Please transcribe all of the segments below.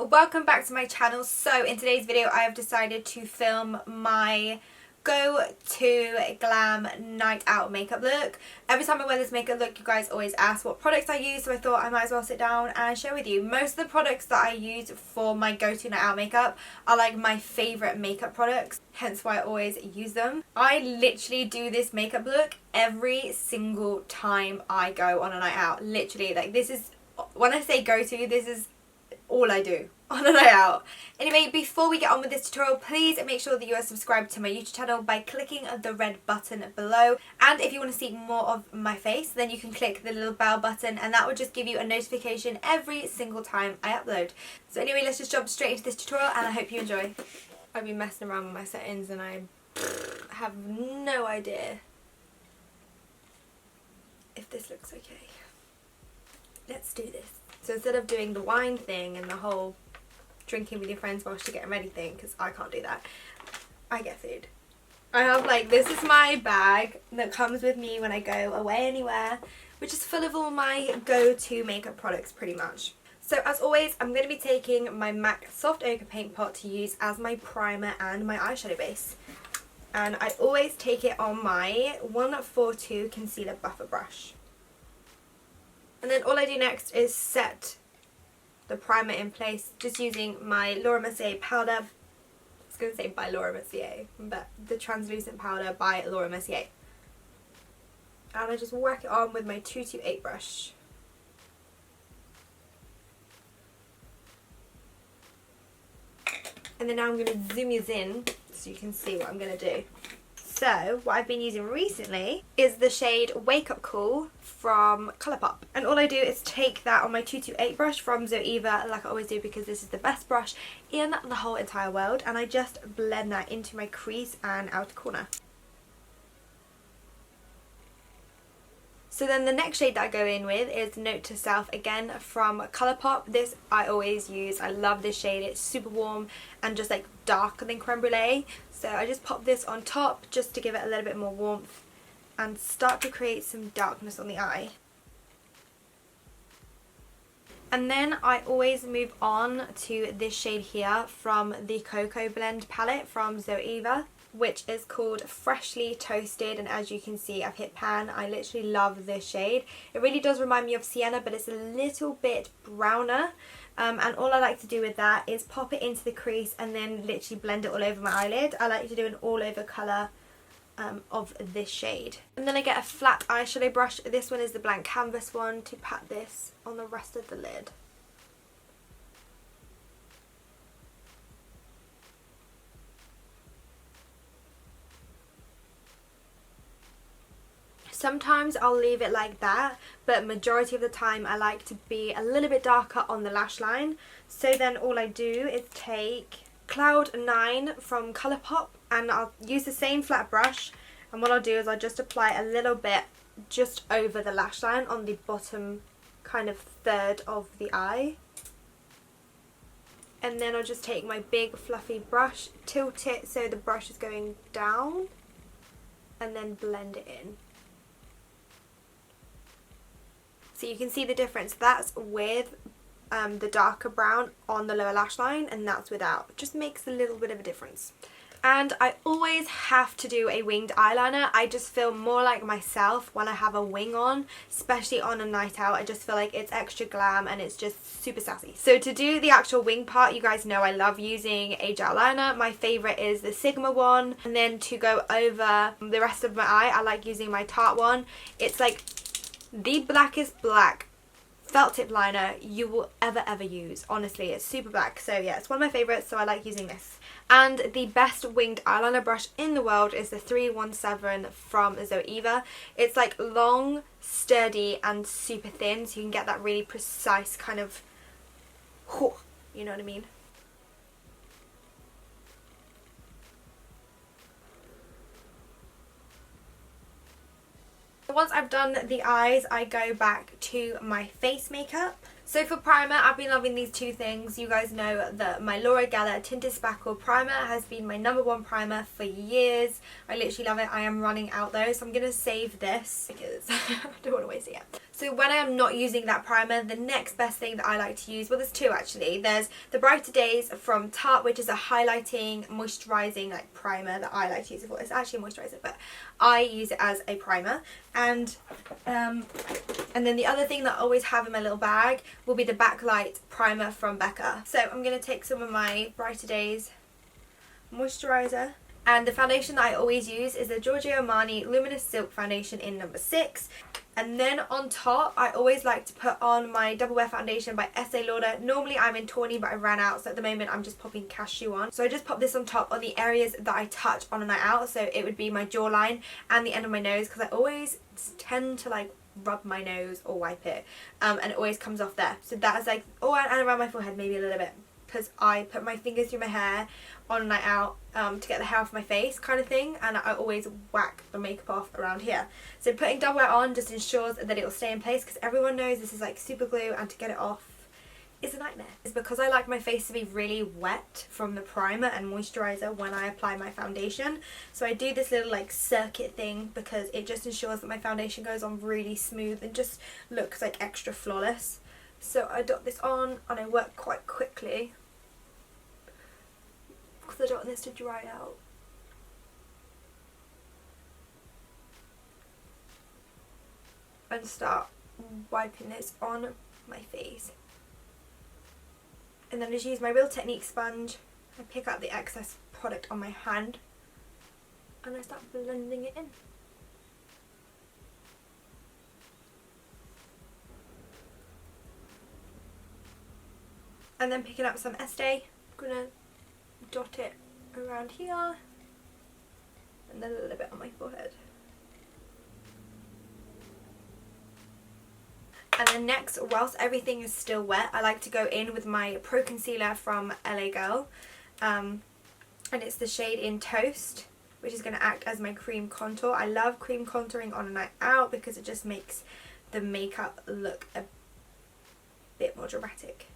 welcome back to my channel. So in today's video I have decided to film my go-to glam night out makeup look. Every time I wear this makeup look you guys always ask what products I use, so I thought I might as well sit down and share with you. Most of the products that I use for my go-to night out makeup are like my favourite makeup products, hence why I always use them. I literally do this makeup look every single time I go on a night out. Literally, like, this is, when I say go-to, this is all I do on a night out. Anyway, before we get on with this tutorial, please make sure that you are subscribed to my YouTube channel by clicking the red button below. And if you want to see more of my face, then you can click the little bell button and that will just give you a notification every single time I upload. So anyway, let's just jump straight into this tutorial and I hope you enjoy. I've been messing around with my settings and I have no idea if this looks okay. Let's do this. So instead of doing the wine thing and the whole drinking with your friends whilst you're getting ready thing, because I can't do that, I get food. I have, like, this is my bag that comes with me when I go away anywhere, which is full of all my go-to makeup products pretty much. So as always, I'm going to be taking my MAC Soft Ochre Paint Pot to use as my primer and my eyeshadow base. And I always take it on my 142 Concealer Buffer Brush. And then all I do next is set the primer in place, just using my Laura Mercier powder. I was going to say by Laura Mercier, but the translucent powder by Laura Mercier. And I just whack it on with my 228 brush. And then now I'm going to zoom you in so you can see what I'm going to do. So what I've been using recently is the shade Wake Up Cool from Colourpop. And all I do is take that on my 228 brush from Zoeva, like I always do because this is the best brush in the whole entire world. And I just blend that into my crease and outer corner. So then the next shade that I go in with is Note to Self, again from Colourpop. This I always use. I love this shade. It's super warm and just like darker than creme brulee. So I just pop this on top just to give it a little bit more warmth and start to create some darkness on the eye. And then I always move on to this shade here from the Cocoa Blend palette from Zoeva, which is called Freshly Toasted, and as you can see I've hit pan. I literally love this shade. It really does remind me of Sienna, but it's a little bit browner, and all I like to do with that is pop it into the crease and then literally blend it all over my eyelid. I like to do an all over colour of this shade. And then I get a flat eyeshadow brush. This one is the blank canvas one, to pat this on the rest of the lid. Sometimes I'll leave it like that, but majority of the time I like to be a little bit darker on the lash line. So then all I do is take Cloud 9 from Colourpop and I'll use the same flat brush, and what I'll do is I'll just apply a little bit just over the lash line on the bottom kind of third of the eye. And then I'll just take my big fluffy brush, tilt it so the brush is going down, and then blend it in. So you can see the difference. That's with the darker brown on the lower lash line, and that's without. It just makes a little bit of a difference. And I always have to do a winged eyeliner. I just feel more like myself when I have a wing on, especially on a night out. I just feel like it's extra glam and it's just super sassy. So to do the actual wing part, you guys know I love using a gel liner. My favourite is the Sigma one. And then to go over the rest of my eye, I like using my Tarte one. It's like the blackest black felt tip liner you will ever use. Honestly, it's super black. So yeah, it's one of my favourites, so I like using this. And the best winged eyeliner brush in the world is the 317 from Zoeva. It's like long, sturdy and super thin, so you can get that really precise kind of, you know what I mean? Once I've done the eyes, I go back to my face makeup. So for primer, I've been loving these two things. You guys know that my Laura Geller Tinted Spackle Primer has been my #1 primer for years. I literally love it. I am running out though, so I'm going to save this because I don't want to waste it yet. So when I am not using that primer, the next best thing that I like to use, well there's two actually. There's the Brighter Days from Tarte, which is a highlighting, moisturising like primer that I like to use it for. It's actually a moisturiser, but I use it as a primer. And then the other thing that I always have in my little bag will be the Backlight primer from Becca. So I'm going to take some of my Brighter Days moisturiser. And the foundation that I always use is the Giorgio Armani Luminous Silk Foundation in number 6. And then on top, I always like to put on my Double Wear Foundation by Estee Lauder. Normally I'm in Tawny, but I ran out, so at the moment I'm just popping Cashew on. So I just pop this on top on the areas that I touch on a night out. So it would be my jawline and the end of my nose, because I always tend to like rub my nose or wipe it, and it always comes off there. So that is like, oh, and around my forehead maybe a little bit, because I put my fingers through my hair on a night out to get the hair off my face kind of thing, and I always whack the makeup off around here. So putting Double Wear on just ensures that it will stay in place, because everyone knows this is like super glue, and to get it off is a nightmare. It's because I like my face to be really wet from the primer and moisturiser when I apply my foundation. So I do this little like circuit thing, because it just ensures that my foundation goes on really smooth and just looks like extra flawless. So I dot this on and I work quite quickly, because I don't want this to dry out. And start wiping this on my face. And then I just use my Real Technique sponge. I pick up the excess product on my hand and I start blending it in. And then picking up some Estee, I'm gonna dot it around here and then a little bit on my forehead. And then next, whilst everything is still wet, I like to go in with my Pro Concealer from LA Girl, and it's the shade in Toast, which is going to act as my cream contour. I love cream contouring on a night out because it just makes the makeup look a bit more dramatic.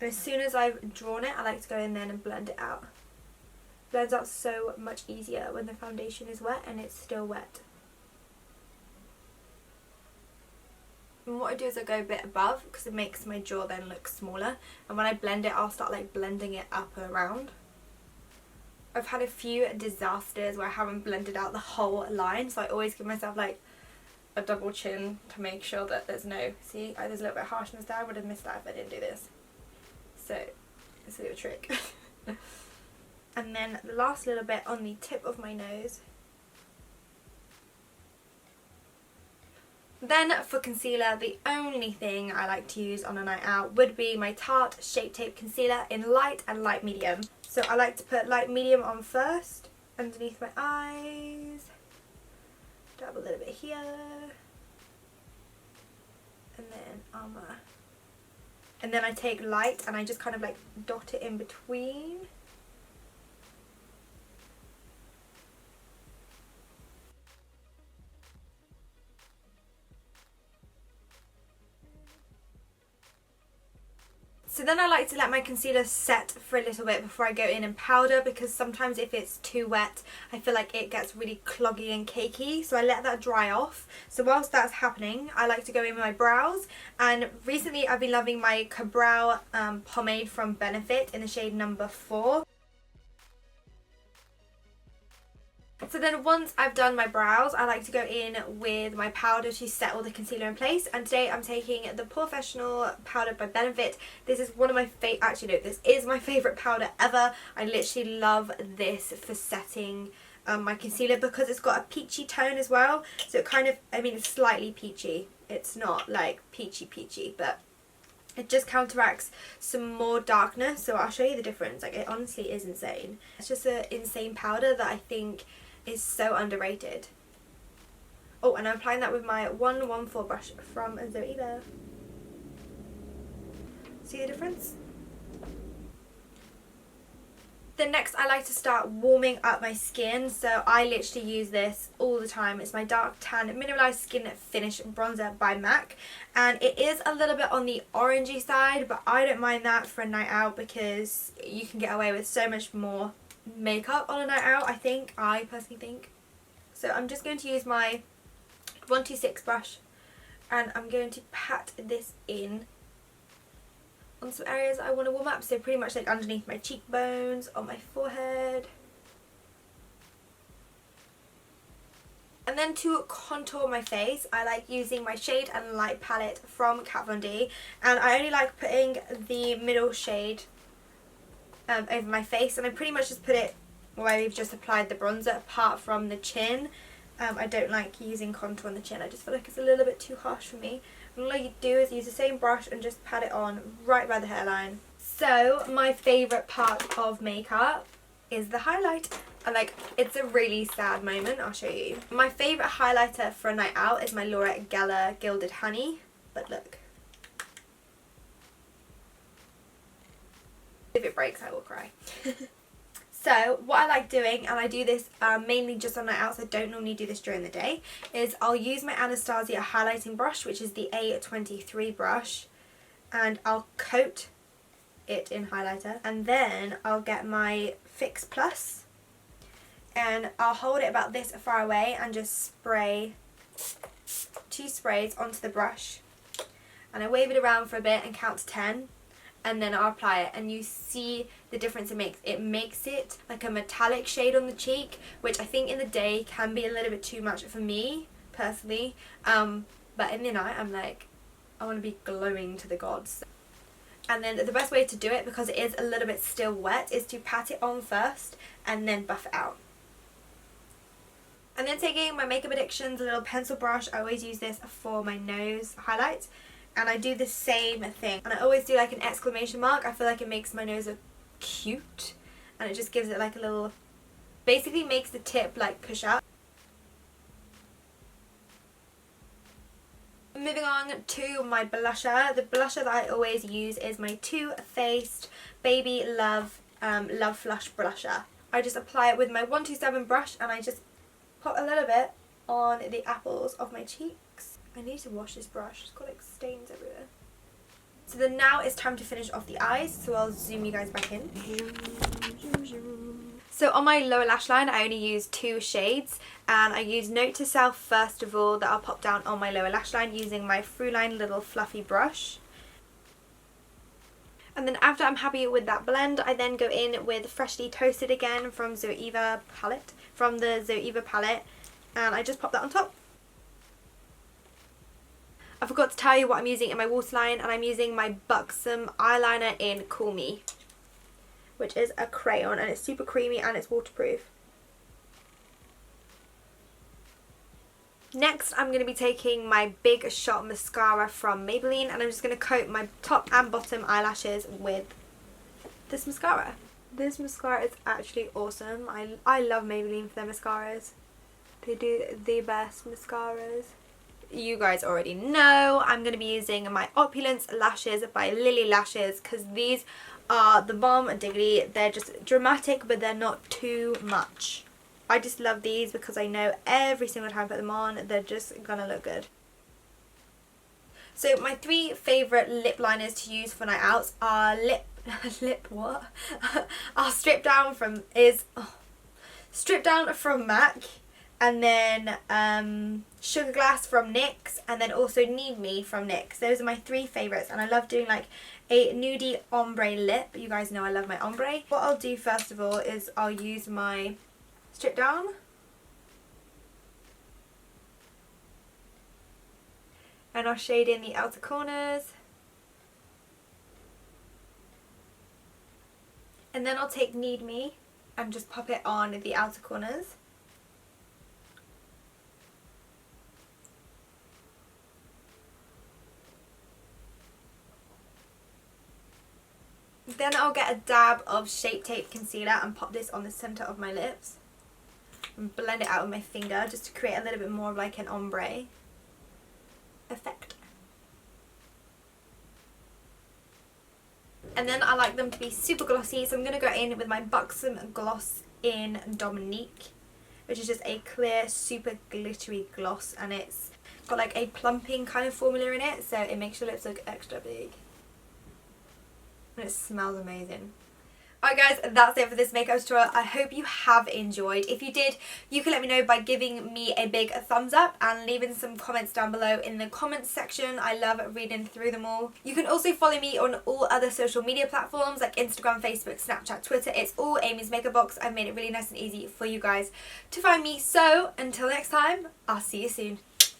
And as soon as I've drawn it, I like to go in then and blend it out. It blends out so much easier when the foundation is wet and it's still wet. And what I do is I go a bit above, because it makes my jaw then look smaller, and when I blend it I'll start like blending it up and around. I've had a few disasters where I haven't blended out the whole line, so I always give myself like a double chin to make sure that there's no, see, there's a little bit of harshness there. I would have missed that if I didn't do this. So it's a little trick. And then the last little bit on the tip of my nose. Then for concealer, the only thing I like to use on a night out would be my Tarte Shape Tape Concealer in light and light medium. So I like to put light medium on first, underneath my eyes, dab a little bit here, and then I take light and I just kind of like dot it in between. So then I like to let my concealer set for a little bit before I go in and powder, because sometimes if it's too wet I feel like it gets really cloggy and cakey, so I let that dry off. So whilst that's happening, I like to go in with my brows, and recently I've been loving my Ka-Brow pomade from Benefit in the shade number 4. So then once I've done my brows, I like to go in with my powder to set all the concealer in place. And today I'm taking the Professional powder by Benefit. This is one of my this is my favourite powder ever. I literally love this for setting my concealer, because it's got a peachy tone as well. So it kind of, I mean, it's slightly peachy. It's not like peachy, but it just counteracts some more darkness. So I'll show you the difference. Like, it honestly is insane. It's just an insane powder that I think is so underrated. Oh, and I'm applying that with my 114 brush from Zoe there. See the difference? Then next I like to start warming up my skin, so I literally use this all the time. It's my Dark Tan Mineralized Skin Finish Bronzer by MAC, and it is a little bit on the orangey side, but I don't mind that for a night out because you can get away with so much more makeup on a night out, I personally think. So I'm just going to use my 126 brush, and I'm going to pat this in on some areas I want to warm up, so pretty much like underneath my cheekbones, on my forehead. And then to contour my face, I like using my Shade and Light palette from Kat Von D, and I only like putting the middle shade over my face, and I pretty much just put it where we've just applied the bronzer, apart from the chin. I don't like using contour on the chin, I just feel like it's a little bit too harsh for me. And all you do is use the same brush and just pat it on right by the hairline. So my favourite part of makeup is the highlight. And like, it's a really sad moment, I'll show you. My favourite highlighter for a night out is my Laura Geller Gilded Honey, but look. If it breaks, I will cry. So what I like doing, and I do this mainly just on night outs, I don't normally do this during the day, is I'll use my Anastasia highlighting brush, which is the A23 brush, and I'll coat it in highlighter, and then I'll get my Fix Plus, and I'll hold it about this far away and just spray 2 sprays onto the brush, and I wave it around for a bit and count to 10, and then I'll apply it, and you see the difference it makes. It makes it like a metallic shade on the cheek, which I think in the day can be a little bit too much for me personally, but in the night I'm like, I want to be glowing to the gods. And then the best way to do it, because it is a little bit still wet, is to pat it on first and then buff it out. And then taking my Makeup Addictions little pencil brush, I always use this for my nose highlights, and I do the same thing. And I always do like an exclamation mark. I feel like it makes my nose look cute, and it just gives it like a little, basically makes the tip like push out. Moving on to my blusher. The blusher that I always use is my Too Faced Baby Love Love Flush blusher. I just apply it with my 127 brush, and I just put a little bit on the apples of my cheeks. I need to wash this brush, it's got like stains everywhere. So then now it's time to finish off the eyes, so I'll zoom you guys back in. So on my lower lash line I only use 2 shades, and I use Note to Self first of all, that I'll pop down on my lower lash line using my Fruline little fluffy brush. And then after I'm happy with that blend, I then go in with Freshly Toasted again from the Zoeva palette, and I just pop that on top. I forgot to tell you what I'm using in my waterline, and I'm using my Buxom eyeliner in Cool Me, which is a crayon, and it's super creamy and it's waterproof. Next I'm going to be taking my Big Shot mascara from Maybelline, and I'm just going to coat my top and bottom eyelashes with this mascara. This mascara is actually awesome. I love Maybelline for their mascaras. They do the best mascaras. You guys already know I'm going to be using my Opulence lashes by Lily Lashes, because these are the bomb diggity. They're just dramatic, but they're not too much. I just love these because I know every single time I put them on, they're just gonna look good. So my 3 favourite lip liners to use for night outs are Strip Down from MAC, and then Sugar Glass from NYX, and then also Need Me from NYX. Those are my 3 favourites, and I love doing like a nudie ombre lip. You guys know I love my ombre. What I'll do first of all is I'll use my Strip Down, and I'll shade in the outer corners, and then I'll take Need Me and just pop it on the outer corners. Then I'll get a dab of Shape Tape concealer and pop this on the centre of my lips and blend it out with my finger just to create a little bit more of like an ombre effect. And then I like them to be super glossy, so I'm going to go in with my Buxom Gloss in Dominique, which is just a clear, super glittery gloss, and it's got like a plumping kind of formula in it, so it makes your lips look extra big. And it smells amazing. Alright guys, that's it for this makeup tutorial. I hope you have enjoyed. If you did, you can let me know by giving me a big thumbs up and leaving some comments down below in the comments section. I love reading through them all. You can also follow me on all other social media platforms like Instagram, Facebook, Snapchat, Twitter. It's all Amy's Makeup Box. I've made it really nice and easy for you guys to find me. So until next time, I'll see you soon.